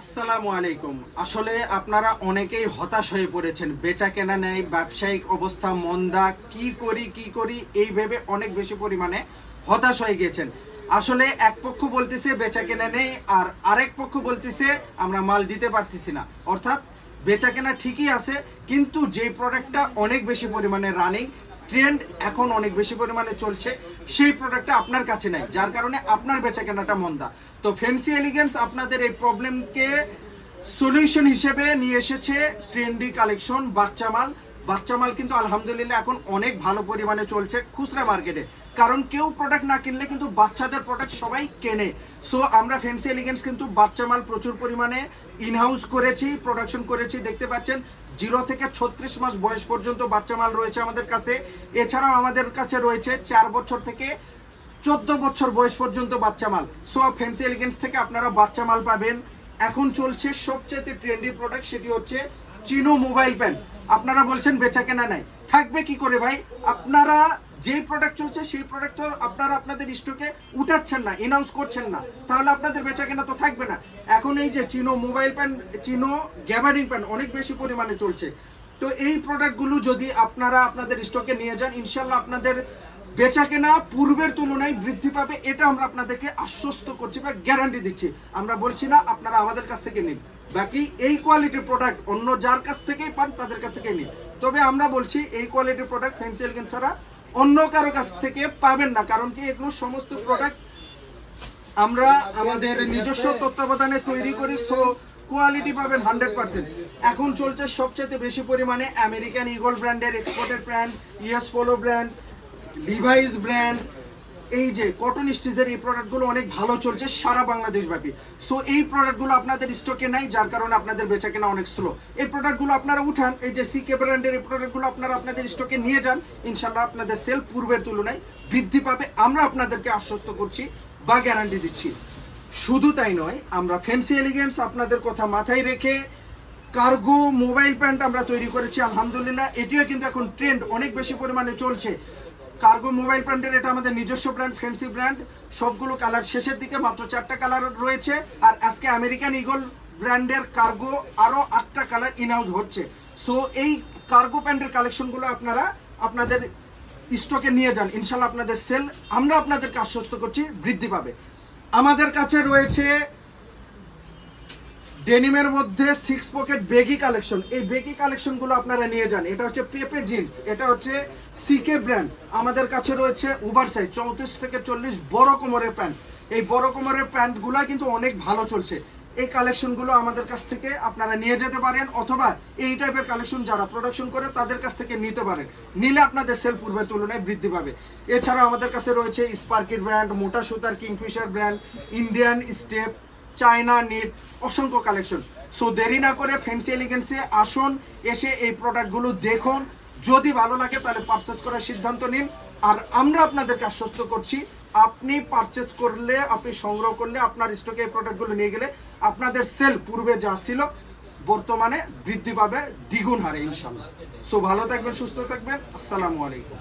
আসসালামু আলাইকুম। আসলে আপনারা অনেকেই হতাশ হয়ে পড়েছেন, বেচা কেনা নেই, ব্যবসায়িক অবস্থা মন্দা, কি করি এই ভেবে অনেক বেশি পরিমাণে হতাশ হয়ে গিয়েছেন। আসলে এক পক্ষ বলতেছে বেচা কেনা নেই, আর আরেক পক্ষ বলতেছে আমরা মাল দিতে পারতেছি না। অর্থাৎ বেচা কেনা ঠিকই আছে, কিন্তু যেই প্রোডাক্টটা অনেক বেশি পরিমাণে রানিং, ট্রেন্ড এখন অনেক বেশি পরিমাণে চলছে, সেই প্রোডাক্টটা আপনার কাছে নাই, যার কারণে আপনার বেচা কেনাটা মন্দা। তো ফ্যান্সি এলিগেন্স আপনাদের এই প্রবলেমকে সলিউশন হিসেবে নিয়ে এসেছে ট্রেন্ডি কালেকশন বাচ্চা মাল কিন্তু আলহামদুলিল্লাহ এখন অনেক ভালো পরিমাণে চলছে খুচরা মার্কেটে, কারণ কেউ প্রোডাক্ট না কিনলে কিন্তু বাচ্চাদের প্রোডাক্ট সবাই কেনে। সো আমরা ফ্যান্সি এলিগেন্স কিন্তু বাচ্চা মাল প্রচুর পরিমাণে ইনহাউস করেছি, প্রোডাকশন করেছি। দেখতে পাচ্ছেন 0 থেকে 36 মাস বয়স পর্যন্ত বাচ্চা মাল রয়েছে আমাদের কাছে। এছাড়াও আমাদের কাছে রয়েছে 4 বছর থেকে 14 বছর বয়স পর্যন্ত বাচ্চা মাল। সো ফ্যান্সি এলিগেন্স থেকে আপনারা বাচ্চা মাল পাবেন। এখন চলছে সবচেয়ে ট্রেন্ডি প্রোডাক্ট, সেটি হচ্ছে চিনো মোবাইল প্যান। আপনারা বলছেন বেচা কেনা নাই, থাকবে কি করে ভাই? আপনারা যেই প্রোডাক্ট চলছে সেই প্রোডাক্ট তো আপনারা আপনাদের স্টকে উঠাচ্ছেন না, ইনাউন্স করছেন না, তাহলে আপনাদের বেচা কেনা তো থাকবে না। এখন এই যে চিনো মোবাইল প্যান, চিনো গ্যাবার্ডিং প্যান অনেক বেশি পরিমাণে চলছে। তো এই প্রোডাক্টগুলো যদি আপনারা আপনাদের স্টকে নিয়ে যান, ইনশাল্লাহ আপনাদের বেচা কেনা পূর্বের তুলনায় বৃদ্ধি পাবে। এটা আমরা আপনাদেরকে আশ্বস্ত করছি বা গ্যারান্টি দিচ্ছি। আমরা বলছি না আপনারা আমাদের কাছ থেকে নিন, বাকি এই কোয়ালিটির প্রোডাক্ট অন্য যার কাছ থেকেই পান তাদের কাছ থেকে নিন। তবে আমরা বলছি এই কোয়ালিটির প্রোডাক্ট ফ্যান্সি এলিগেন্স ছাড়া অন্য কারো কাছ থেকে পাবেন না, কারণ কি এগুলো সমস্ত প্রোডাক্ট আমরা আমাদের নিজস্ব তত্ত্বাবধানে তৈরি করি। সো কোয়ালিটি পাবেন 100%। এখন চলছে সবচেয়ে বেশি পরিমাণে আমেরিকান ইগল ব্র্যান্ডের exported brand, US Polo brand, Levi's brand, এই যে কটন স্টিচের এই প্রোডাক্টগুলো অনেক ভালো চলছে সারা বাংলাদেশ ব্যাপী। সো এই প্রোডাক্টগুলো আপনাদের স্টকে নাই, যার কারণে আপনাদের বেচা কেনা অনেক স্লো। এই প্রোডাক্টগুলো আপনারা উঠান, এই যে সিকে ব্র্যান্ডের এই প্রোডাক্টগুলো আপনারা আপনাদের স্টকে নিয়ে যান, ইনশাল্লাহ আপনাদের সেল পূর্বের তুলনায় বৃদ্ধি পাবে। আমরা আপনাদেরকে আশ্বস্ত করছি বা গ্যারান্টি দিচ্ছি। শুধু তাই নয়, আমরা ফ্যান্সি এলিগেন্স আপনাদের কথা মাথায় রেখে কার্গো মোবাইল প্যান্ট আমরা তৈরি করেছি আলহামদুলিল্লাহ। এটিও কিন্তু এখন ট্রেন্ড অনেক বেশি পরিমাণে চলছে। কার্গো মোবাইল প্যান্টের এটা আমাদের নিজস্ব ব্র্যান্ড, ফ্যান্সি ব্র্যান্ড। সবগুলো কালার শেষের দিকে, মাত্র 4টা কালার রয়েছে। আর আজকে আমেরিকান ইগল ব্র্যান্ডের কার্গো আরও 8টা কালার ইনহাউস হচ্ছে। সো এই কার্গো প্যান্টের কালেকশনগুলো আপনারা আপনাদের স্টকে নিয়ে যান, ইনশাল্লাহ আপনাদের সেল আমরা আপনাদেরকে আশ্বস্ত করছি বৃদ্ধি পাবে। আমাদের কাছে রয়েছে ডেনিমের মধ্যে 6 পকেট বেগি কালেকশন। এই বেগি কালেকশনগুলো আপনারা নিয়ে যান। এটা হচ্ছে পেপে জিন্স, এটা হচ্ছে সিকে ব্র্যান্ড। আমাদের কাছে রয়েছে ওভার সাইজ 34 থেকে 40 বড় কোমরের প্যান্ট। এই বড় কোমরের প্যান্টগুলো কিন্তু অনেক ভালো চলছে। এই কালেকশনগুলো আমাদের কাছ থেকে আপনারা নিয়ে যেতে পারেন, অথবা এই টাইপের কালেকশন যারা প্রোডাকশন করে তাদের কাছ থেকে নিতে পারেন। নিলে আপনাদের সেল পূর্বের তুলনায় বৃদ্ধি পাবে। এছাড়াও আমাদের কাছে রয়েছে স্পার্কির ব্র্যান্ড, মোটা সুতার Kingfisher brand, Indian step, China knit, অসংখ্য কালেকশন। সো দেরি না করে ফ্যান্সি এলিগেন্সে আসুন, এসে এই প্রোডাক্টগুলো দেখুন। যদি ভালো লাগে তাহলে পারচেস করার সিদ্ধান্ত নিন। আর আমরা আপনাদেরকে আশ্বস্ত করছি, আপনি পারচেস করলে, আপনি সংগ্রহ করলে, আপনার স্টকে এই প্রোডাক্টগুলো নিয়ে গেলে আপনাদের সেল পূর্বে যা ছিল বর্তমানে বৃদ্ধি পাবে দ্বিগুণ হারে ইনশাল্লাহ। সো ভালো থাকবেন, সুস্থ থাকবেন। আসসালামু আলাইকুম।